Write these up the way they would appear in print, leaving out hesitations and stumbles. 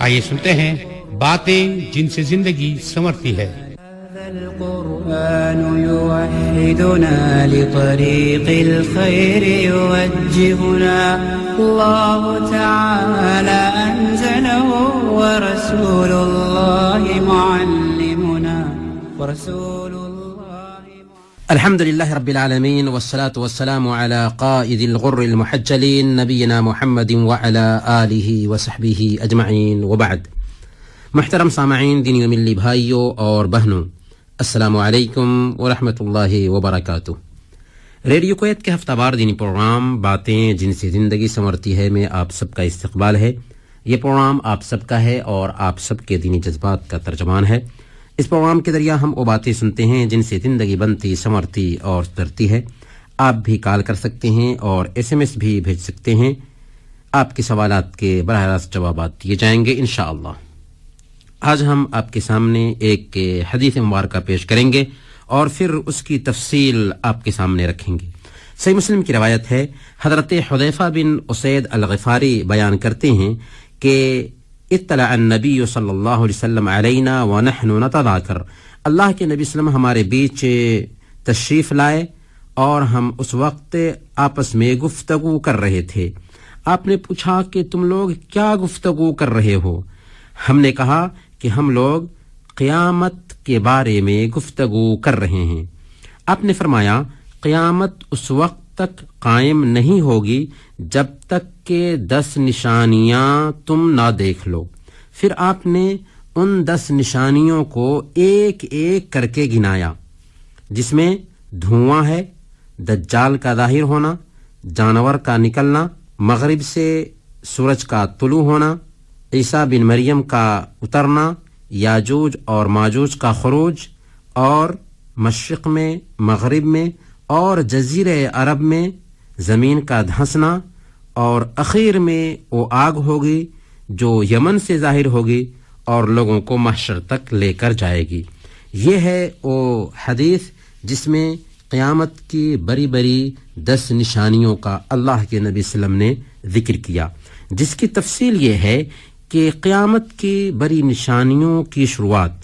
آئیے سنتے ہیں باتیں جن سے زندگی سنورتی ہے۔ القرآن يوحدنا لطريق الخير يوجهنا الله تعالى أنزله ورسول الله معلمنا الحمد لله رب العالمين والصلاة والسلام على قائد الغر المحجلين نبينا محمد وعلى آله وصحبه أجمعين وبعد۔ محترم سامعین، دینی و ملی بھائیوں اور بہنوں، السلام علیکم ورحمۃ اللہ وبرکاتہ۔ ریڈیو کویت کے ہفتہ وار دینی پروگرام باتیں جن سے زندگی سنورتی ہے میں آپ سب کا استقبال ہے۔ یہ پروگرام آپ سب کا ہے اور آپ سب کے دینی جذبات کا ترجمان ہے۔ اس پروگرام کے ذریعہ ہم وہ باتیں سنتے ہیں جن سے زندگی بنتی، سنورتی اور سدھرتی ہے۔ آپ بھی کال کر سکتے ہیں اور SMS بھی بھیج سکتے ہیں۔ آپ کے سوالات کے براہ راست جوابات دیے جائیں گے انشاءاللہ۔ آج ہم آپ کے سامنے ایک حدیث مبارکہ پیش کریں گے اور پھر اس کی تفصیل آپ کے سامنے رکھیں گے۔ صحیح مسلم کی روایت ہے، حضرت حذیفہ بن اسید الغفاری بیان کرتے ہیں کہ اطلع النبی صلی اللہ علیہ وسلم علینا ونحن نتذاکر، اللہ کے نبی صلی اللہ علیہ وسلم ہمارے بیچ تشریف لائے اور ہم اس وقت آپس میں گفتگو کر رہے تھے۔ آپ نے پوچھا کہ تم لوگ کیا گفتگو کر رہے ہو؟ ہم نے کہا کہ ہم لوگ قیامت کے بارے میں گفتگو کر رہے ہیں۔ آپ نے فرمایا قیامت اس وقت تک قائم نہیں ہوگی جب تک کہ 10 نشانیاں تم نہ دیکھ لو۔ پھر آپ نے ان 10 نشانیوں کو ایک ایک کر کے گنایا، جس میں دھواں ہے، دجال کا ظاہر ہونا، جانور کا نکلنا، مغرب سے سورج کا طلوع ہونا، عیسیٰ بن مریم کا اترنا، یاجوج اور ماجوج کا خروج، اور مشرق میں، مغرب میں اور جزیرہ عرب میں زمین کا دھنسنا، اور اخیر میں وہ آگ ہوگی جو یمن سے ظاہر ہوگی اور لوگوں کو محشر تک لے کر جائے گی۔ یہ ہے وہ حدیث جس میں قیامت کی بڑی بڑی 10 نشانیوں کا اللہ کے نبی صلی اللہ علیہ وسلم نے ذکر کیا، جس کی تفصیل یہ ہے کہ قیامت کی بڑی نشانیوں کی شروعات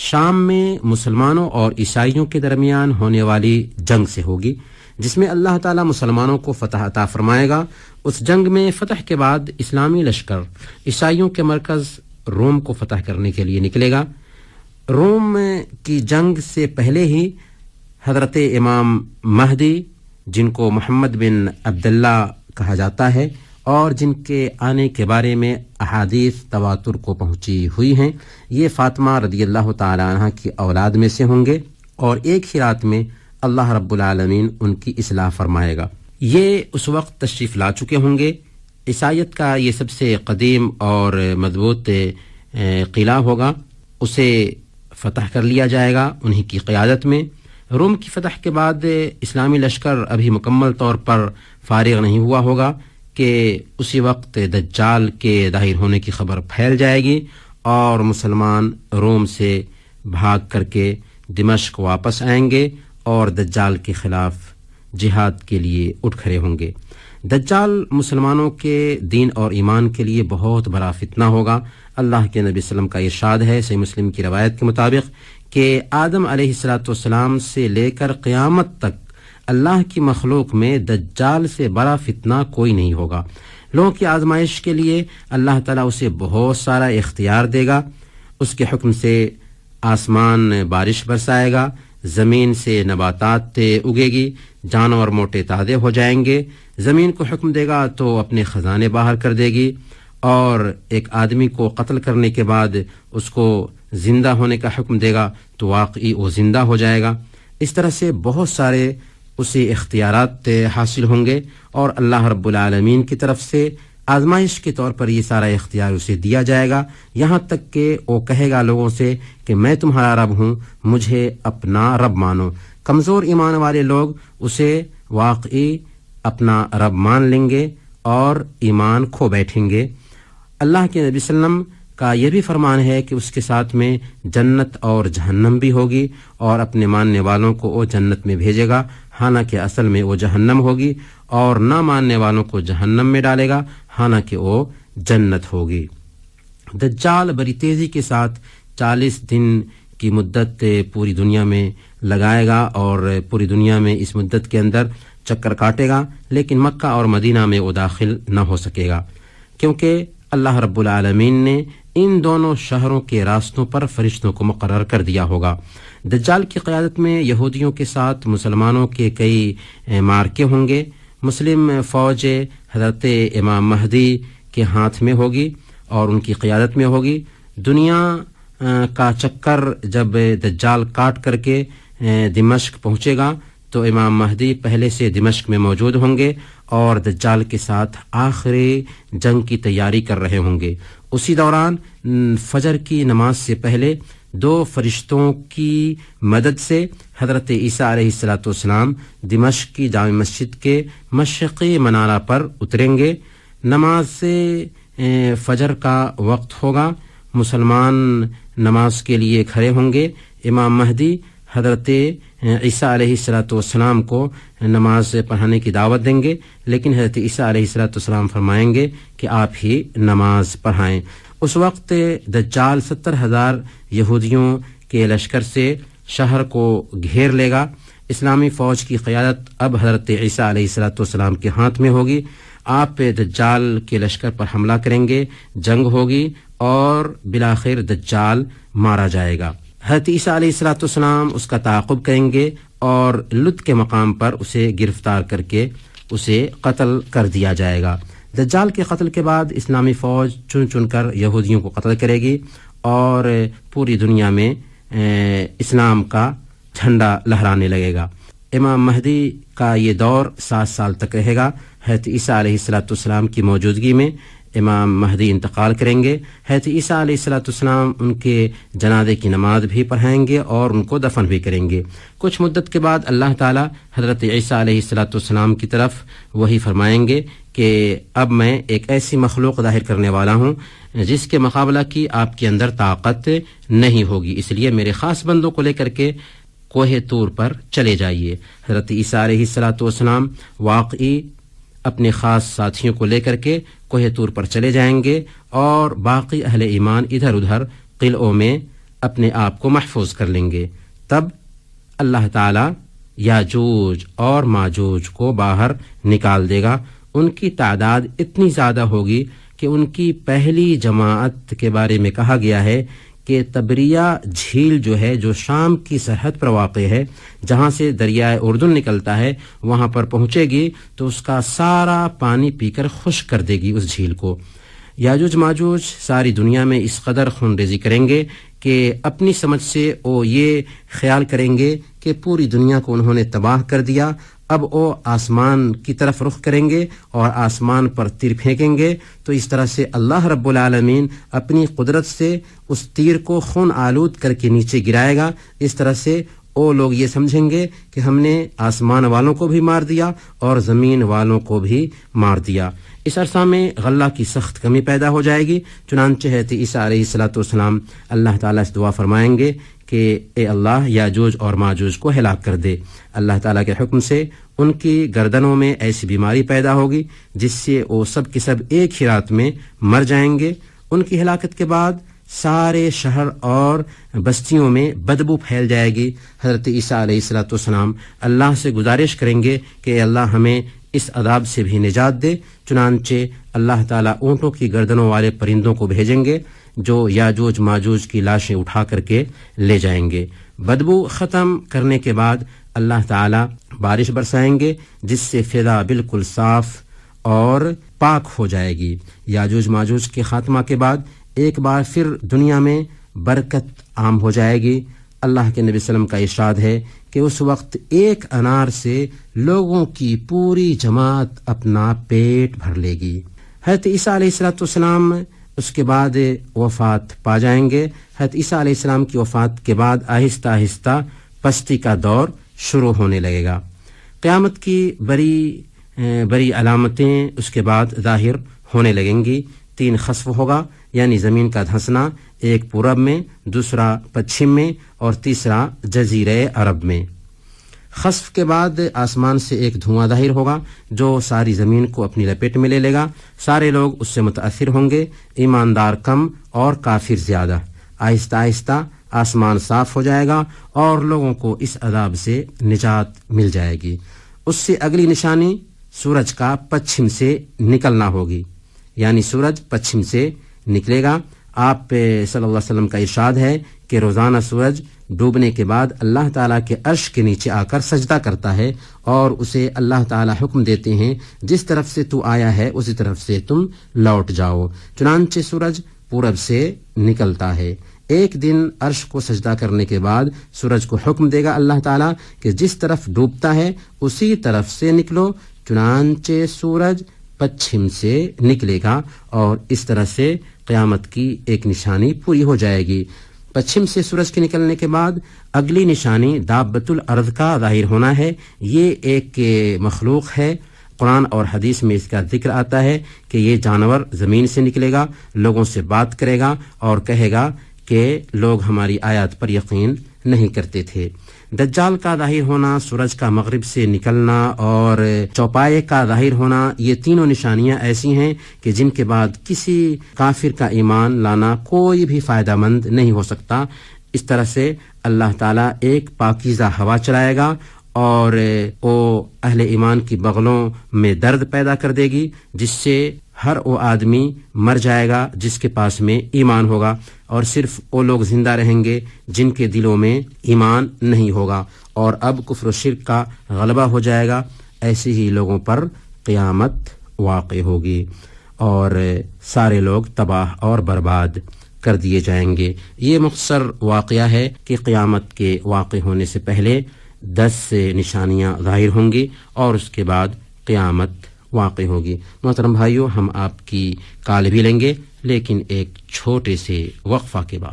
شام میں مسلمانوں اور عیسائیوں کے درمیان ہونے والی جنگ سے ہوگی، جس میں اللہ تعالیٰ مسلمانوں کو فتح عطا فرمائے گا۔ اس جنگ میں فتح کے بعد اسلامی لشکر عیسائیوں کے مرکز روم کو فتح کرنے کے لیے نکلے گا۔ روم کی جنگ سے پہلے ہی حضرت امام مہدی، جن کو محمد بن عبداللہ کہا جاتا ہے اور جن کے آنے کے بارے میں احادیث تواتر کو پہنچی ہوئی ہیں، یہ فاطمہ رضی اللہ تعالی عنہ کی اولاد میں سے ہوں گے اور ایک ہی رات میں اللہ رب العالمین ان کی اصلاح فرمائے گا۔ یہ اس وقت تشریف لا چکے ہوں گے۔ عیسائیت کا یہ سب سے قدیم اور مضبوط قلعہ ہوگا، اسے فتح کر لیا جائے گا انہی کی قیادت میں۔ روم کی فتح کے بعد اسلامی لشکر ابھی مکمل طور پر فارغ نہیں ہوا ہوگا کہ اسی وقت دجال کے ظاہر ہونے کی خبر پھیل جائے گی اور مسلمان روم سے بھاگ کر کے دمشق واپس آئیں گے اور دجال کے خلاف جہاد کے لیے اٹھ کھڑے ہوں گے۔ دجال مسلمانوں کے دین اور ایمان کے لیے بہت بڑا فتنہ ہوگا۔ اللہ کے نبی صلی اللہ علیہ وسلم کا ارشاد ہے صحیح مسلم کی روایت کے مطابق کہ آدم علیہ السلام سے لے کر قیامت تک اللہ کی مخلوق میں دجال سے بڑا فتنہ کوئی نہیں ہوگا۔ لوگوں کی آزمائش کے لیے اللہ تعالیٰ اسے بہت سارا اختیار دے گا۔ اس کے حکم سے آسمان بارش برسائے گا، زمین سے نباتات اگے گی، جانور موٹے تازے ہو جائیں گے، زمین کو حکم دے گا تو اپنے خزانے باہر کر دے گی، اور ایک آدمی کو قتل کرنے کے بعد اس کو زندہ ہونے کا حکم دے گا تو واقعی وہ زندہ ہو جائے گا۔ اس طرح سے بہت سارے اسے اختیارات حاصل ہوں گے اور اللہ رب العالمین کی طرف سے آزمائش کے طور پر یہ سارا اختیار اسے دیا جائے گا، یہاں تک کہ وہ کہے گا لوگوں سے کہ میں تمہارا رب ہوں، مجھے اپنا رب مانو۔ کمزور ایمان والے لوگ اسے واقعی اپنا رب مان لیں گے اور ایمان کھو بیٹھیں گے۔ اللہ کے نبی صلی اللہ علیہ وسلم کا یہ بھی فرمان ہے کہ اس کے ساتھ میں جنت اور جہنم بھی ہوگی اور اپنے ماننے والوں کو وہ جنت میں بھیجے گا، حالانکہ اصل میں وہ جہنم ہوگی، اور نہ ماننے والوں کو جہنم میں ڈالے گا حالانکہ وہ جنت ہوگی۔ دجال بڑی تیزی کے ساتھ 40 دن کی مدت پوری دنیا میں لگائے گا اور پوری دنیا میں اس مدت کے اندر چکر کاٹے گا، لیکن مکہ اور مدینہ میں وہ داخل نہ ہو سکے گا، کیونکہ اللہ رب العالمین نے ان دونوں شہروں کے راستوں پر فرشتوں کو مقرر کر دیا ہوگا۔ دجال کی قیادت میں یہودیوں کے ساتھ مسلمانوں کے کئی معرکے ہوں گے۔ مسلم فوج حضرت امام مہدی کے ہاتھ میں ہوگی اور ان کی قیادت میں ہوگی۔ دنیا کا چکر جب دجال کاٹ کر کے دمشق پہنچے گا تو امام مہدی پہلے سے دمشق میں موجود ہوں گے اور دجال کے ساتھ آخری جنگ کی تیاری کر رہے ہوں گے۔ اسی دوران فجر کی نماز سے پہلے 2 فرشتوں کی مدد سے حضرت عیسیٰ علیہ السلام دمشق کی جامع مسجد کے مشرقی منارہ پر اتریں گے۔ نماز سے فجر کا وقت ہوگا، مسلمان نماز کے لیے کھڑے ہوں گے۔ امام مہدی حضرت عیسیٰ علیہ السلام کو نماز پڑھانے کی دعوت دیں گے، لیکن حضرت عیسیٰ علیہ السلام فرمائیں گے کہ آپ ہی نماز پڑھائیں۔ اس وقت دجال 70,000 یہودیوں کے لشکر سے شہر کو گھیر لے گا۔ اسلامی فوج کی قیادت اب حضرت عیسیٰ علیہ السلام کے ہاتھ میں ہوگی۔ آپ دجال کے لشکر پر حملہ کریں گے، جنگ ہوگی اور بالآخر دجال مارا جائے گا۔ حضرت عیسیٰ علیہ السلام اس کا تعاقب کریں گے اور لد کے مقام پر اسے گرفتار کر کے اسے قتل کر دیا جائے گا۔ دجال کے قتل کے بعد اسلامی فوج چن چن کر یہودیوں کو قتل کرے گی اور پوری دنیا میں اسلام کا جھنڈا لہرانے لگے گا۔ امام مہدی کا یہ دور 7 سال تک رہے گا۔ حضرت عیسیٰ علیہ السلام کی موجودگی میں امام مہدی انتقال کریں گے۔ حضرت عیسیٰ علیہ السلام ان کے جنازے کی نماز بھی پڑھائیں گے اور ان کو دفن بھی کریں گے۔ کچھ مدت کے بعد اللہ تعالیٰ حضرت عیسیٰ علیہ السلام کی طرف وہی فرمائیں گے کہ اب میں ایک ایسی مخلوق ظاہر کرنے والا ہوں جس کے مقابلہ کی آپ کے اندر طاقت نہیں ہوگی، اس لیے میرے خاص بندوں کو لے کر کے کوہ طور پر چلے جائیے۔ حضرت عیسیٰ علیہ السلام واقعی اپنے خاص ساتھیوں کو لے کر کے کوہ طور پر چلے جائیں گے اور باقی اہل ایمان ادھر ادھر قلعوں میں اپنے آپ کو محفوظ کر لیں گے۔ تب اللہ تعالی یاجوج اور ماجوج کو باہر نکال دے گا۔ ان کی تعداد اتنی زیادہ ہوگی کہ ان کی پہلی جماعت کے بارے میں کہا گیا ہے کہ تبریہ جھیل جو ہے، جو شام کی سرحد پر واقع ہے، جہاں سے دریائے اردن نکلتا ہے، وہاں پر پہنچے گی تو اس کا سارا پانی پی کر خشک کر دے گی اس جھیل کو۔ یاجوج ماجوج ساری دنیا میں اس قدر خون ریزی کریں گے کہ اپنی سمجھ سے وہ یہ خیال کریں گے کہ پوری دنیا کو انہوں نے تباہ کر دیا، اب وہ آسمان کی طرف رخ کریں گے اور آسمان پر تیر پھینکیں گے، تو اس طرح سے اللہ رب العالمین اپنی قدرت سے اس تیر کو خون آلود کر کے نیچے گرائے گا۔ اس طرح سے وہ لوگ یہ سمجھیں گے کہ ہم نے آسمان والوں کو بھی مار دیا اور زمین والوں کو بھی مار دیا۔ اس عرصہ میں غلہ کی سخت کمی پیدا ہو جائے گی، چنانچہ حضرت عیسیٰ علیہ السلام اللہ تعالیٰ سے دعا فرمائیں گے کہ اے اللہ یاجوج اور ماجوج کو ہلاک کر دے۔ اللہ تعالیٰ کے حکم سے ان کی گردنوں میں ایسی بیماری پیدا ہوگی جس سے وہ سب کے سب ایک ہی رات میں مر جائیں گے۔ ان کی ہلاکت کے بعد سارے شہر اور بستیوں میں بدبو پھیل جائے گی۔ حضرت عیسیٰ علیہ السلام اللہ سے گزارش کریں گے کہ اے اللہ ہمیں اس عذاب سے بھی نجات دے، چنانچہ اللہ تعالیٰ اونٹوں کی گردنوں والے پرندوں کو بھیجیں گے جو یاجوج ماجوج کی لاشیں اٹھا کر کے لے جائیں گے۔ بدبو ختم کرنے کے بعد اللہ تعالیٰ بارش برسائیں گے جس سے فضا بالکل صاف اور پاک ہو جائے گی۔ یاجوج ماجوج کے خاتمہ کے بعد ایک بار پھر دنیا میں برکت عام ہو جائے گی۔ اللہ کے نبی صلی اللہ علیہ وسلم کا ارشاد ہے کہ اس وقت ایک انار سے لوگوں کی پوری جماعت اپنا پیٹ بھر لے گی۔ حضرت عیسیٰ علیہ السلام اس کے بعد وفات پا جائیں گے۔ حضرت عیسیٰ علیہ السلام کی وفات کے بعد آہستہ آہستہ پستی کا دور شروع ہونے لگے گا۔ قیامت کی بڑی علامتیں اس کے بعد ظاہر ہونے لگیں گی۔ 3 خسف ہوگا، یعنی زمین کا دھنسنا، ایک پورب میں، دوسرا پچھم میں اور تیسرا جزیرہ عرب میں۔ خسف کے بعد آسمان سے ایک دھواں ظاہر ہوگا جو ساری زمین کو اپنی لپیٹ میں لے لے گا. سارے لوگ اس سے متاثر ہوں گے، ایماندار کم اور کافر زیادہ. آہستہ آہستہ آسمان صاف ہو جائے گا اور لوگوں کو اس عذاب سے نجات مل جائے گی. اس سے اگلی نشانی سورج کا پچھم سے نکلنا ہوگی، یعنی سورج پچھم سے نکلے گا. آپ صلی اللہ علیہ وسلم کا ارشاد ہے کہ روزانہ سورج ڈوبنے کے بعد اللہ تعالیٰ کے عرش کے نیچے آ کر سجدہ کرتا ہے اور اسے اللہ تعالیٰ حکم دیتے ہیں جس طرف سے تو آیا ہے اسی طرف سے تم لوٹ جاؤ. چنانچہ سورج پورب سے نکلتا ہے. ایک دن عرش کو سجدہ کرنے کے بعد سورج کو حکم دے گا اللہ تعالیٰ کہ جس طرف ڈوبتا ہے اسی طرف سے نکلو. چنانچہ سورج پچھم سے نکلے گا اور اس طرح سے قیامت کی ایک نشانی پوری ہو جائے گی. پچھم سے سورج کے نکلنے کے بعد اگلی نشانی دابۃ الارض کا ظاہر ہونا ہے. یہ ایک مخلوق ہے. قرآن اور حدیث میں اس کا ذکر آتا ہے کہ یہ جانور زمین سے نکلے گا، لوگوں سے بات کرے گا اور کہے گا کہ لوگ ہماری آیات پر یقین نہیں کرتے تھے. دجال کا ظاہر ہونا، سورج کا مغرب سے نکلنا اور چوپائے کا ظاہر ہونا، یہ تینوں نشانیاں ایسی ہیں کہ جن کے بعد کسی کافر کا ایمان لانا کوئی بھی فائدہ مند نہیں ہو سکتا. اس طرح سے اللہ تعالیٰ ایک پاکیزہ ہوا چلائے گا اور وہ اہل ایمان کی بغلوں میں درد پیدا کر دے گی، جس سے ہر وہ آدمی مر جائے گا جس کے پاس میں ایمان ہوگا، اور صرف وہ لوگ زندہ رہیں گے جن کے دلوں میں ایمان نہیں ہوگا. اور اب کفر و شرک کا غلبہ ہو جائے گا. ایسے ہی لوگوں پر قیامت واقع ہوگی اور سارے لوگ تباہ اور برباد کر دیے جائیں گے. یہ مختصر واقعہ ہے کہ قیامت کے واقع ہونے سے پہلے 10 نشانیاں ظاہر ہوں گی اور اس کے بعد قیامت واقع ہوگی. محترم بھائیو، ہم آپ کی کال بھی لیں گے لیکن ایک چھوٹے سے وقفہ کے بعد.